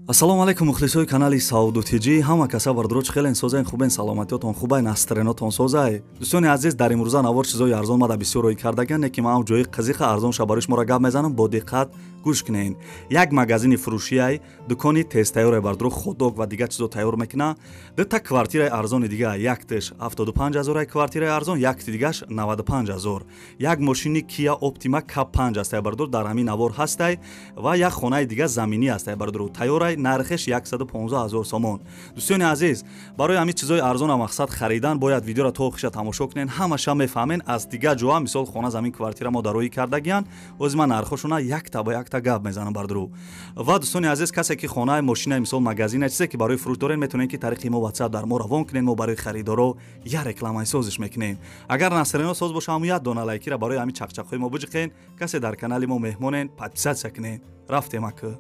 ассалому алайкум мухлисои канали Сауду Тиҷи. Ҳама каса бардуроч хелен созаен хубен саломатиётон хубай настренотон созай. Дӯстони азиз, дар имрӯза навор чизои арзон мада бисёр рӯй кардаган, ки ман ҷои қазиқа арзон шабариш мора гап мезанам. Бо диққат гӯш кунед. Як магазини фурӯшияй дукони тезтайёре бардуро ходок ва дигар чизо тайёр мекуна. Дата квартираи арзони дига якташ 75000, квартираи арзон якти дигаш 95000. Як мошини Kia Optima K5 астай бардур дар ҳамин навор ҳастай ва як хонаи дига заминӣ астай бардур тайёрай нархеш 115000 сомон. Дӯстони азиз, барои ҳамин чизои арзона мақсад харидан бояд видеоро то охиша тамошо кунен. Ҳамаша мефаҳмен аз дига ҷоа, мисол хона замин квартира мо дарои кардагиян, ози ман нархошуна якта ба якта гап мезанам бардур. Ва дӯстони азиз, касе ки хонаи мошинаи мисол магазина чизе ки барои фурӯш дорен, метавонен ки тариқи мо WhatsApp дар мо равон кунен, мо барои харидоро я рекламаи созиш мекунем. Агар насрено соз боша, ҳамун як дона лайкира барои ҳамин чақчақҳои мо биҷиқен. Касе дар канали мо меҳмонен, подписатсия кунен. Рафтем ака.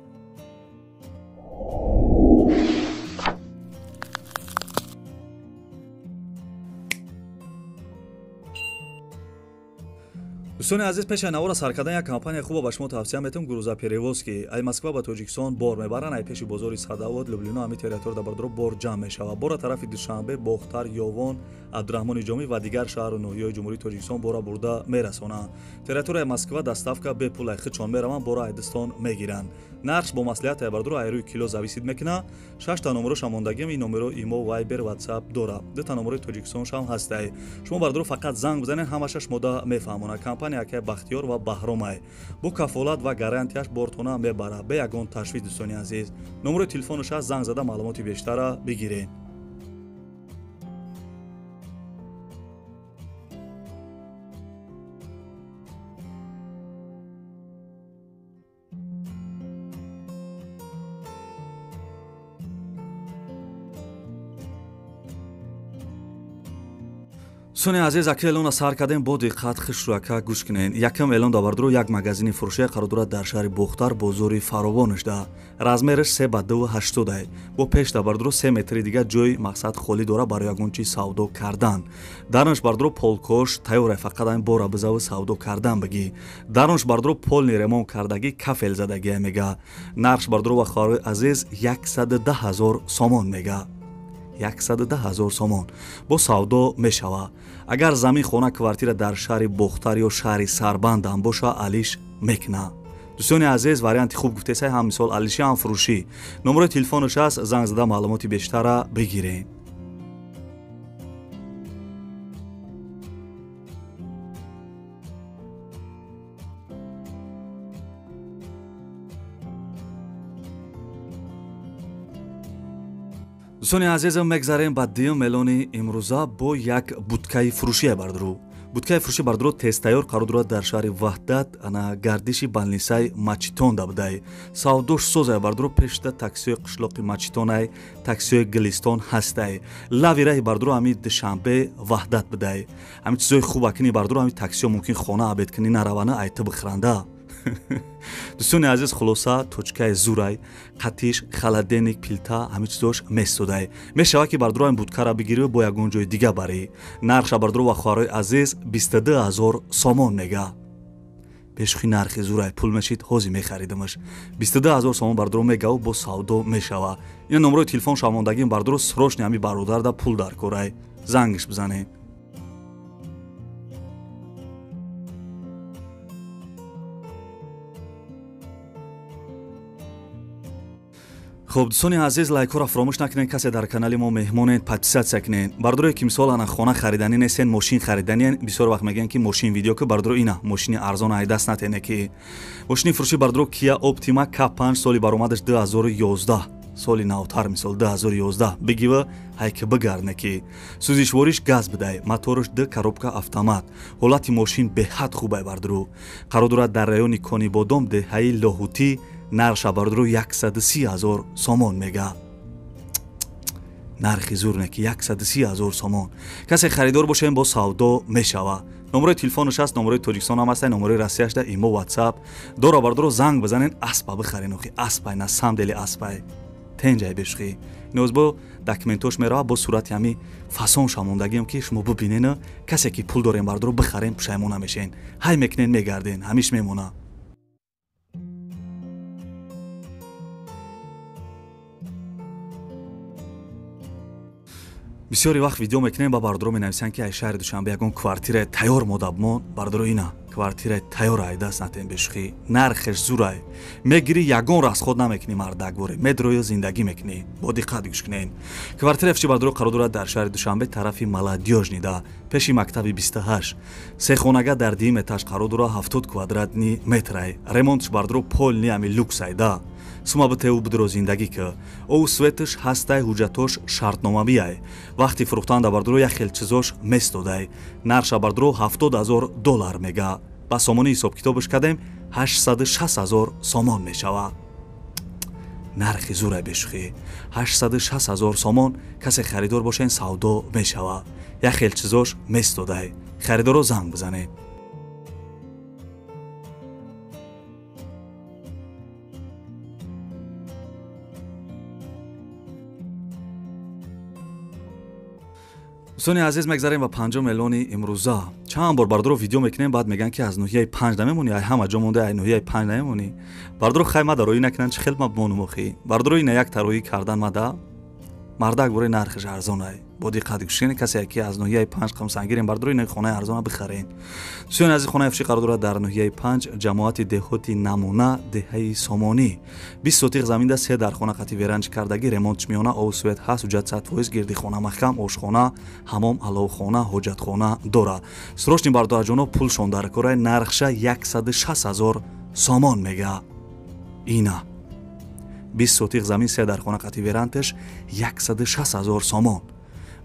дӯстони азиз, пешаи навора сар кардан як компания хуба ба шумо тавсия метавам. Грузоперевозки ай Москва ба Тоҷикистон бор мебаран, ай пеши бозори Садовод, Люблино ҳамин территорияда бардуро бор ҷамъ мешава. Бора тарафи Душанбе, Бохтар, Ёвон, Абдурахмони Ҷомӣ ва дигар шаҳру ноҳияҳои Ҷумҳурии Тоҷикистон бора бурда мерасонанд. Территорияи Москва доставка бепул ай хичон мераванд, бора ай Дистон мегиранд. Нарх бо маслиҳат ай бардуро ай рӯи кило зависид мекуна. 6 та номеро шамондагим, ин номеро имо, Viber, WhatsApp дора. 2 та номерои Тоҷикистон шам ҳастай. Шумо бардуро фақат занг бизанен, ҳамаша шумода мефаҳмонад. Компания ки Бахтиёр ва Баҳромай бо кафолат ва гарантияш бортона мебара бе ягон ташвиш. дӯстони азиз, номерои телефонаш аст, занг зада маълумоти бештара бигирен. дӯстони азиз, аки эълона сар кардем, бо диққат хишрӯяка гӯш кунен. Якам эълон давардуро як магазини фурӯшия қарор дорад дар шаҳри Бохтар, бозори Фаровонашда. Размераш 3 ба 2.80 бо пеш давардуро 3 метри дига ҷои мақсад холӣ дора барои ягон чиз савдо кардан. Даронаш бардуро полкош тайёрай, фақат айн бора бизави савдо кардан бигӣ. Даронаш бардуро полни ремонт кардагӣ, кафел задагӣ мега. Нархш бардуро ва хоҳарои азиз 110000 сомон мега. 110000 сомон бо савдо мешава. агар замин хона квартира дар шаҳри Бохтар ё шаҳри Сарбанд ҳам боша, алиш мекуна. дӯстони азиз, варианти хуб гуфтесай, ҳам мисол алиши ҳам фурӯшӣ. номерои телефонаш аст, занг зада маълумоти бештара бигирен. дӯстони азизам, мегзарем ба дуюм эълони имрӯза бо як будкаи фурӯшие бардуро. будкаи фурӯшӣ бардуро тезтайёр қарор дорад дар шаҳри Ваҳдат, ана гардиши балнисаи Мачитон дабудай. савдош созай бардуро пешта таксиёи қишлоқи Мачитонай, таксиёи Гилистон ҳастай. лави раҳи бардуро ҳамин Душанбе, Ваҳдат будай. ҳамин чизои хуб акини бардуро ҳамин таксиё мумкин хона абед кунӣ наравана айта бихранда. дӯстони азиз, хулоса точкаи зурай, қатиш, халаденик, пилта ҳамин чизош месодай. мешава ки бардуро ин будкара бигирӣ бо ягон ҷои дига барӣ. нархша бардуро ва хоҳарои азиз 22000 сомон мега. пешухи нархи зурай пул мешид, ҳозир мехаридамаш. 22000 сомон бардуро мегаву бо савдо мешава. ин номерои телефон шамондагим бардуро срочни ҳамин бародарда пул дар корай. зангиш бизанед. хуб, дӯстони азиз, лайкҳоро фаромӯш накунед. касе дар канали мо меҳмонен, подписатсия кунед. бардуре ки мисол ана хона хариданӣ нестен, мошин хариданиян, бисёр вақт мегӯянд ки мошин видео ки бардуро ина мошини арзон ай даст натене ки мошини фурӯшӣ бардуро Kia Optima K5 соли баромадаш 2011, соли навтар мисол 2011 бигива ҳайки бигардне ки сӯзишвориш газ бидай, мотораш 2 коробка автомат. ҳолати мошин беҳад хубай бардуро қарор дорад дар раёни Конибодом, деҳаи Лоҳутӣ. нарша бардуро 130000 сомон мега. нархи зурне ки 130000 сомон. касе харидор бошен бо савдо мешава. номерои телефонаш аст, номерои Тоҷикистон ҳам астай, номерои Россияшда имо, WhatsApp дора бардуро занг бизанен. аспа бихарен, охи аспай на самдели аспай тенҷай бешухи. ноз бо документош мерава бо сурати ҳами фасон шамондагиам ки шумо бибинена. касе ки пул дорен бардуро бихарен, пушаймон намешен. ҳай мекунен мегарден, ҳамиш мемона. бисёре вақт видео мекунем ба бардуро менависанд ки ай шаҳри душанбе ягон квартираи тайёр модабмон бардуро ина квартираи тайёр ай даст натен бешухӣ нархеш зурай мегирӣ ягон расход намекунӣ мардакворе медроё зиндагӣ мекунӣ бо диққат гӯш кунен квартираи фичи бардуро қарор дорад дар шаҳри душанбе тарафи молодёжнида пеши мактаби 28 сехонага дар 2 этаж қарор дора 70 квадратни метрай ремонтш бардуро полни ами люкс айда сума битеу бидро зиндагӣ ки оу светиш ҳастай ҳуҷҷатош шартномавиай вақти фурӯхтан да бардуро як хел чизош месодай нарша бардуро $70,000 мега ба сомони ҳисоб китобаш кардем 860,000 сомон мешава нархи зурай бешухӣ 860,000 сомон касе харидор бошен савдо мешава як хел чизош месодай харидоро занг бизанед дӯстони азиз мегзарем ба 5 миллиони имрӯза чанд бор бардуро видео мекунем баъд мегӯянд ки аз ноҳияи 5 намемонӣ ай ҳама ҷо монда ай ноҳияи 5 намемонӣ бардуро хай мада роӣ накунанд чи хел мабмонумохӣ бардуро ина як тароӣ кардан мада мардак бори нархиш арзон ай бо диққат гӯшкунед касе ки аз ноҳияи 5 қимсангирем бардуро ина хонаи арзона бихарен дӯстони азиз хонаи фичи қарор дорад дар ноҳияи 5 ҷамоати деҳоти намуна деҳаи сомонӣ 20 сотиқ заминда 3 дар хона қати веранҷ кардагӣ ремонтш миёна обу свет ҳаст ҳуҷҷат 100% гирдихона маҳкам ошхона ҳамом аловхона ҳоҷатхона дора срочни бардуаҷоно пулшон дар кораи нархша 160,000 сомон мега ина 20 сотиқ замин 3 дар хона қати верантеш 160,000 сомон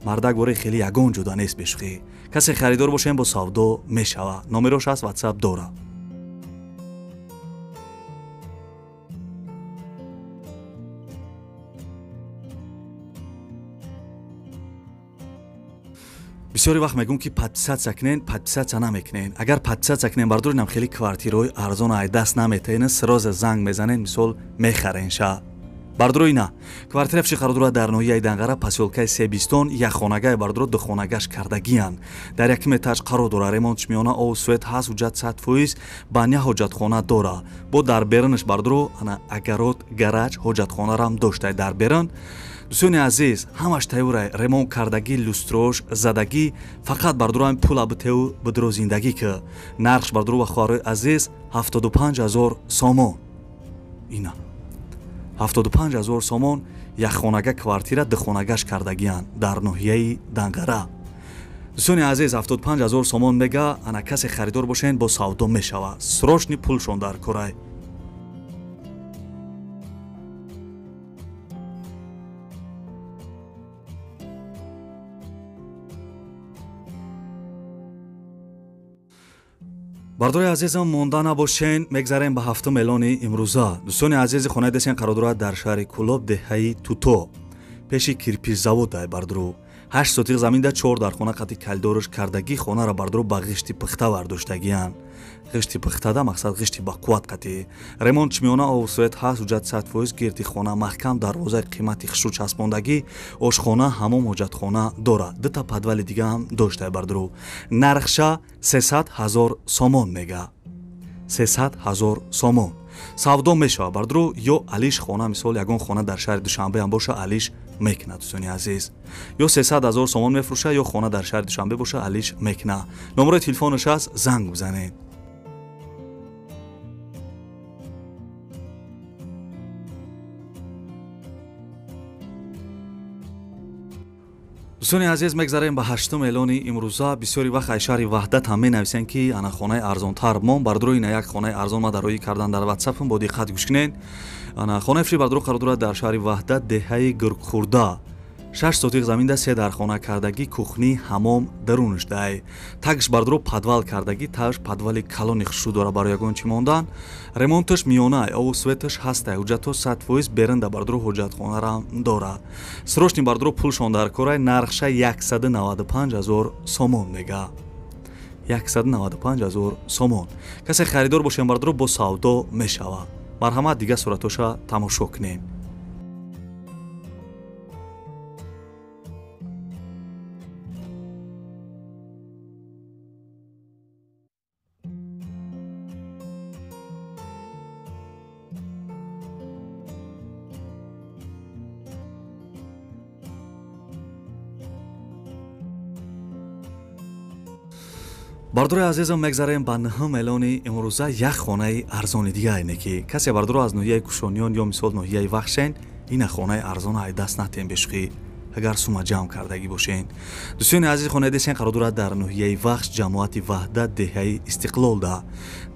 мардак боре хели ягон ҷуда нест бешухӣ касе харидор бошем бо савдо мешава номерош аст ватсап дора бисёре вақт мегӯм ки подписатсия кунен подписатсия намекунен агар подписатсия кунен бардоринам хели квартираҳои арзон ай даст наметаен сразу занг мезанен мисол мехаренша бардуро ина квартира фичи қарор дорад дар ноҳияи Данғара посёлкаи Себистон як хонагае бардуро ду хонагаш кардагиян дар 1 этаж қарор дора ремонтш миёна обу свет ҳаст ҳуҷҷат 100% баня ҳоҷатхона дора бо дар бернаш бардуро ана агарот гараҷ ҳоҷатхонарам доштай дар берн дӯстони азиз ҳамаш тайёрай ремонт кардагӣ люстрош задагӣ фақат бардуро ҳами пула битеу бидро зиндагӣ ки нархш бардуро ба хоҳарои азиз 75,000 сомон ина 75,000 сомон як хонага квартира ду хонагаш кардагиян дар ноҳияи Данғара дӯстони азиз 75,000 сомон мега ана касе харидор бошен бо савдо мешава срочни пулшон дар корай бардори азизам монда набошен мегзарем ба 7 миллиони имрӯза дӯстони азизи хонаи десен қарор дорад дар шаҳри Кӯлоб деҳаи Туто пеши кирпичзавод ай бардуро 8 сотиқ заминда 4 дар хона қати калдориш кардагӣ хонара бардуро ба ғишти пухта бардоштагиян ғишти пухтада мақсад ғишти ба қувват қати ремонтш миёна обу свет ҳаст ҳуҷҷат 100% гирди хона маҳкам дарвозаи қимати хишру часпондагӣ ошхона ҳамом ҳоҷатхона дора дута подвали дига ҳам доштай бардуро нархша 300,000 сомон мега 300,000 сомон савдо мешава бардуро ё алиш хона мисол ягон хона дар шаҳри душанбе ҳам боша алиш мекунад дӯстони азиз ё 300,000 сомон мефурӯша ё хона дар шаҳри душанбе боша алиш мекуна номерои телефонаш аст занг бизанед дӯстони азиз мегзарем ба 8 миллиони имрӯза бисёри вақт ай шаҳри ваҳдат ҳам менависанд ки ана хонаи арзонтар мон бардуро ина як хонаи арзон ма дароӣ кардан дар ватсапм бо диққат гӯш кунед ана хонаи фичи бардуро қарор дорад дар шаҳри ваҳдат деҳаи гургхӯрда 6 сотиқ заминда 3 дар хона кардагӣ кухни ҳамом дарунаш дай тагш бардуро подвал кардагӣ тагш подвали калони хушрӯ дора барои ягон чӣ мондан ремонташ миёнай обу светаш ҳастай ҳуҷҷатҳо 100% бернда бардуро ҳоҷатхонарам дора срочни бардуро пулшон дар корай нархша 195,000 сомон мега 195,000 сомон касе харидор бошем бардуро бо савдо мешава марҳамат дига суратоша тамошо кунем бардурои азизам мегзарем ба ниҳум эълони имрӯза як хонаи арзони дигаене ки касе бардуро аз ноҳияи кушониён ё мисол ноҳияи вахшен ина хонаи арзона ай даст натем бешуқӣ агар сума ҷамъ кардагӣ бошен. дӯстони азиз хонаи десен қарор дорад дар ноҳияи вахш ҷамоати ваҳдат деҳаи истиқлол да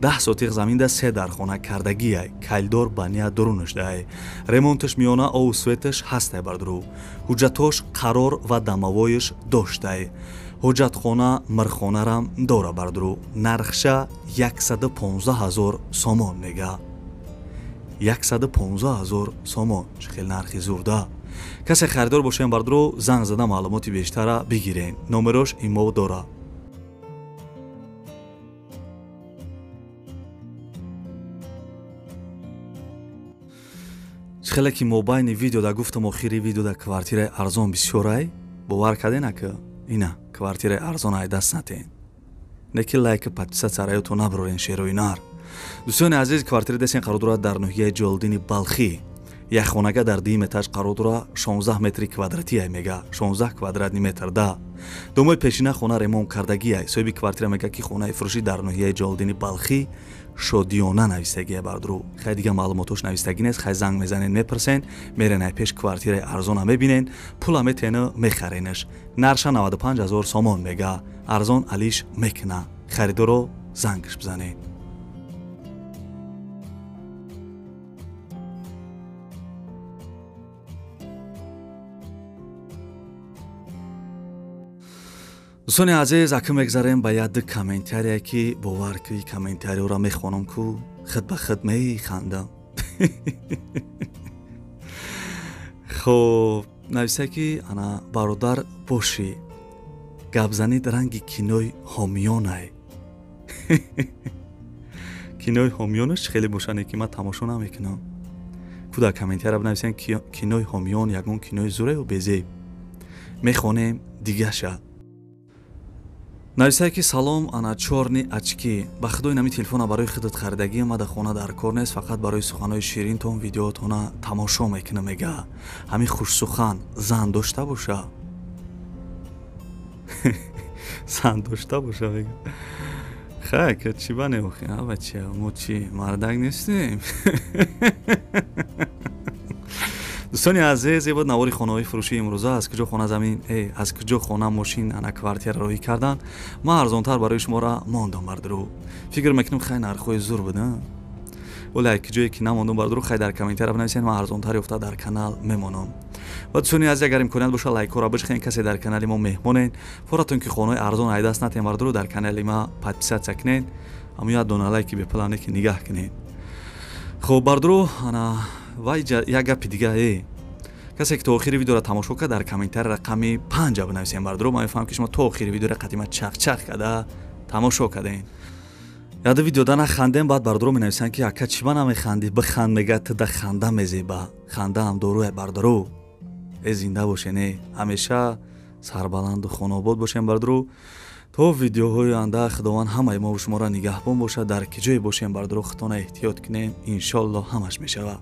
10 сотиқ заминда 3 дар хона кардагиай кайлдор ба ния дурунашдаай ремонташ миёна ову светаш ҳастай бардуру ҳуҷҷатош қарор ва дамавоиш доштай ҳоҷатхона мирхонарам дора бардуру нархша 115 000 сомон мега 115 000 сомон чӣ хел нархи зурда. касе харидор бошем бардуру занг зада маълумоти бештара бигирен номерош имо дора. чӣ хеле ки мобайни видео да гуфтам охири видео да квартираи арзон бисёрай бовар кардена ки ина квартираи арзон ай даст натен неки лайк подписат сараёто наброрен шерои нар. дӯстони азиз квартира десен қарор дорад дар ноҳияи ҷолдини балхӣ як хонага дар 2 этаж қарор дора 16 метри квадратия мега 16 квадратни метр да домои пешина хона ремонт кардагиай соҳиби квартира мега ки хонаи фурӯшӣ дар ноҳияи ҷолдини балхӣ шодиёна навистагия бардуру хай дига маълумотош навистагӣ нест хай занг мезанен мепурсен мерен ай пеш квартираи арзона мебинен пула метена мехаренаш нарша 95 000 сомон мега арзон алиш мекна харидоро зангаш бизанен. дӯстони азиз ака мегзарем ба яд комментарие ки бовар ки комментариёро мехонам ку хид ба хид механдам. хоб нависа ки ана бародар бошӣ гапзанид ранги кинои ҳомиёнай. кинои ҳомиёнаш чӣ хеле бошане ки ман тамошо намекунам. ку дар комментария бинависен кинои ҳомиён ягон кинои зураю безеб мехонем дигаша. нависае ки салом ана чорни ачки ба худои нами телефона барои хидат харидагӣ омада хона дар кор нест фақат барои суханои ширинтон видеоатона тамошо мекуна мега ҳамин хушсухан зан дошта боша. зан дошта боша мега хай ка чӣ ба неохи бача мо чӣ мардак нестем. дӯстони азиз ебод навори хонаҳои фурӯшии имрӯза аз куҷо хона замин аз куҷо хона мошин ана квартира роҳӣ кардан ман арзонтар барои шумора мондам бардуру фикр мекунам хай нархҳои зур буда вале ай куҷое ки намондам бардуру хай дар комментария бинависен ман арзонтар ёфта дар канал мемонам. ва дӯстони азиз агар имконият боша лайкҳоро бишхен касе дар канали мо меҳмонен форатон ки хонаҳои арзон ай даст натен бардуру дар канали ма подписатсия кунен аммо як дона лайки беплане ки нигаҳ кунен. хоб бардуру ана ва як гапи дига касе ки то охири видеоро тамошо кард дар комментария рақами 5 бинависен бардуру ман мефаҳмам ки шумо то охири видеоро қадима чақ карда тамошо карден. яда видеода нахандем баъд бардуру менависанд ки ака чӣ ба намеханди биханд мега тида ханда мезеба ханда ҳам доруе бардуру зинда бошене ҳамеша сарбаланду хонобод бошем бардуру то видеоҳои оянда худованд ҳамаи мо шуморо нигаҳбон бошад дар ки ҷое бошем бардуру худтона эҳтиёт кунем иншолло ҳамаш мешава.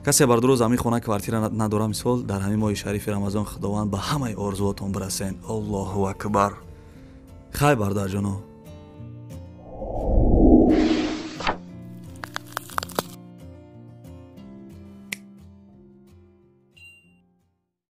касе бардуру замин хона квартира надора мисол дар ҳамин моҳи шарифи рамазон худованд ба ҳамаи орзуотон бирасен. аллоҳу акбар. хай бардарҷоно.